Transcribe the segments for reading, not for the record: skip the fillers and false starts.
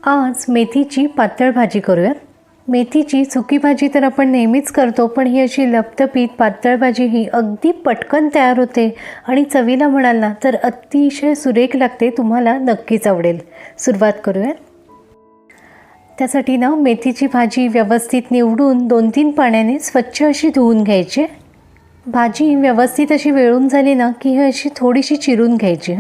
आज मेथीची पातळ भाजी करूयात। मेथीची सुकी भाजी तर आपण नेहमीच करतो, पण ही अशी लपतपीत पातळ भाजी ही अगदी पटकन तयार होते आणि चवीला म्हणाल ना तर अतिशय सुरेख लागते। तुम्हाला नक्कीच आवडेल। सुरुवात करूयात। त्यासाठी ना मेथीची भाजी व्यवस्थित निवडून 2-3 पाण्याने स्वच्छ अशी धुवून घ्यायची। भाजी व्यवस्थित अशी वेळून झाली ना की ही अशी थोडीशी चिरून घ्यायची।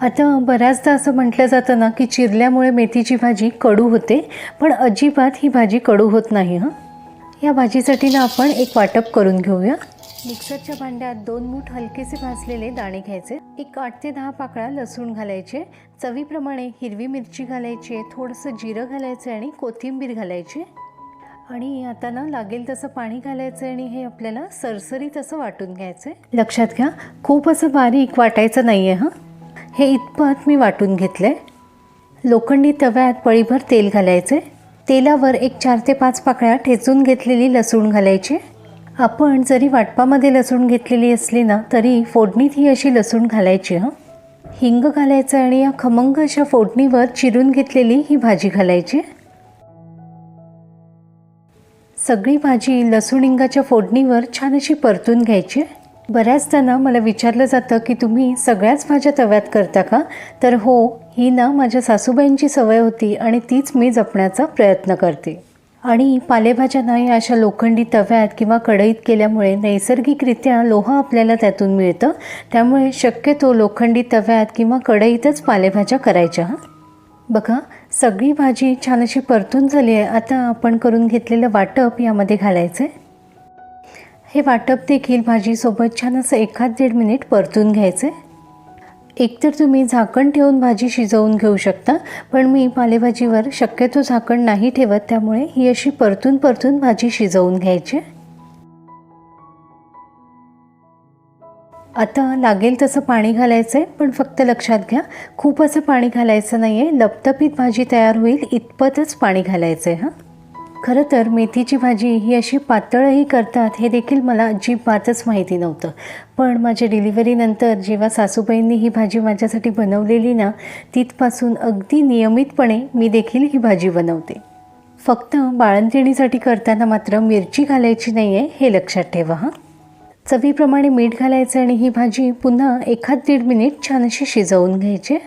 आता बऱ्याचदा असं म्हटलं जातं ना की चिरल्यामुळे मेथीची भाजी कडू होते, पण अजिबात ही भाजी कडू होत नाही। या भाजीसाठी ना आपण एक वाटप करून घेऊया। मिक्सरच्या भांड्यात 2 मूठ हलकेसे भाजलेले दाणे घ्यायचे, एक 8 ते 10 पाकळ्या लसूण घालायचे, चवीप्रमाणे हिरवी मिरची घालायची, थोडंसं जिरं घालायचं आणि कोथिंबीर घालायची आणि आता ना लागेल तसं पाणी घालायचं आणि हे आपल्याला सरसरीत असं वाटून घ्यायचं। लक्षात घ्या, खूप असं बारीक वाटायचं नाही आहे। हे इतपत मी वाटून घेतले। लोखंडी तव्यात पळीभर तेल घालायचे। तेलावर एक 4 ते 5 पाकळ्या ठेचून घेतलेली लसूण घालायची। आपण जरी वाटपामध्ये लसूण घेतलेली असली ना तरी फोडणीत ही अशी लसूण घालायची। हिंग घालायचं आणि या खमंग अशा फोडणीवर चिरून घेतलेली ही भाजी घालायची। सगळी भाजी लसूण हिंगाच्या फोडणीवर छान अशी परतून घ्यायची। बऱ्याचदा ना मला विचारलं जातं की तुम्ही सगळ्याच भाज्या तव्यात करता का? तर हो, ही ना माझ्या सासूबाईंची सवय होती आणि तीच मी जपण्याचा प्रयत्न करते। आणि पालेभाज्या नाही अशा लोखंडी तव्यात किंवा कढईत केल्यामुळे नैसर्गिकरित्या लोह आपल्याला त्यातून मिळतं, त्यामुळे शक्यतो लोखंडी तव्यात किंवा कढईतच पालेभाज्या करायच्या। बघा, सगळी भाजी छान अशी परतून झाली आहे। आता आपण करून घेतलेलं वाटप यामध्ये घालायचं आहे। हे वाटप देखील भाजीसोबत छान असं 1-1.5 मिनिट परतून घ्यायचे। एकतर तुम्ही झाकण ठेवून भाजी शिजवून घेऊ शकता, पण मी पालेभाजीवर शक्यतो झाकण नाही ठेवत, त्यामुळे ही अशी परतून भाजी शिजवून घ्यायची। आता लागेल तसं पाणी घालायचं आहे, पण फक्त लक्षात घ्या खूप असं पाणी घालायचं नाही आहे। लपतपीत भाजी तयार होईल इतपतच पाणी घालायचं आहे। खरं तर मेथीची भाजी ही अशी पातळही करतात हे देखील मला अजिबातच माहिती नव्हतं, पण माझ्या डिलिव्हरीनंतर जेव्हा सासूबाईंनी ही भाजी माझ्यासाठी बनवलेली ना तिथपासून अगदी नियमितपणे मी देखील ही भाजी बनवते। फक्त बाळंतिणीसाठी करताना मात्र मिरची घालायची नाही आहे, हे लक्षात ठेवा। चवीप्रमाणे मीठ घालायचं आणि ही भाजी पुन्हा 1-1.5 मिनिट छान अशी शिजवून घ्यायची।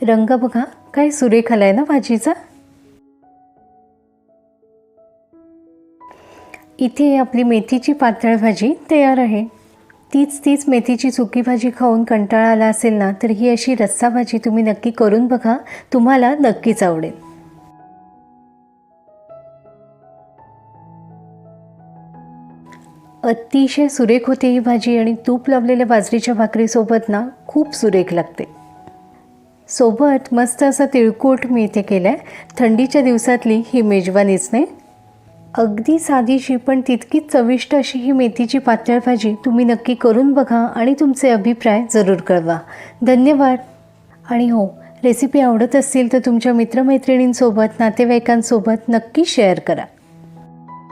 रंग बघा काय सुरेख आलाय ना भाजीचा। इथे आपली मेथीची पातळ भाजी तयार आहे। तीच मेथीची सुकी भाजी खाऊन कंटाळा आला असेल ना तर ही अशी रस्सा भाजी तुम्ही नक्की करून बघा, तुम्हाला नक्कीच आवडेल। अतिशय सुरेख होते ही भाजी आणि तूप लावलेल्या बाजरीच्या भाकरीसोबत ना खूप सुरेख लागते। सोबत मस्त असा तिळकूट मी इथे केलाय। थंडीच्या दिवसातली ही मेजवानीच नाही। अगदी साधीशी पण तितकीच चविष्ट अशी ही मेथीची पातळ भाजी तुम्ही नक्की करून बघा आणि तुमचे अभिप्राय जरूर कळवा। धन्यवाद। आणि हो, रेसिपी आवडत असतील तर तुमच्या मित्रमैत्रिणींसोबत, नातेवाईकांसोबत नक्की शेअर करा।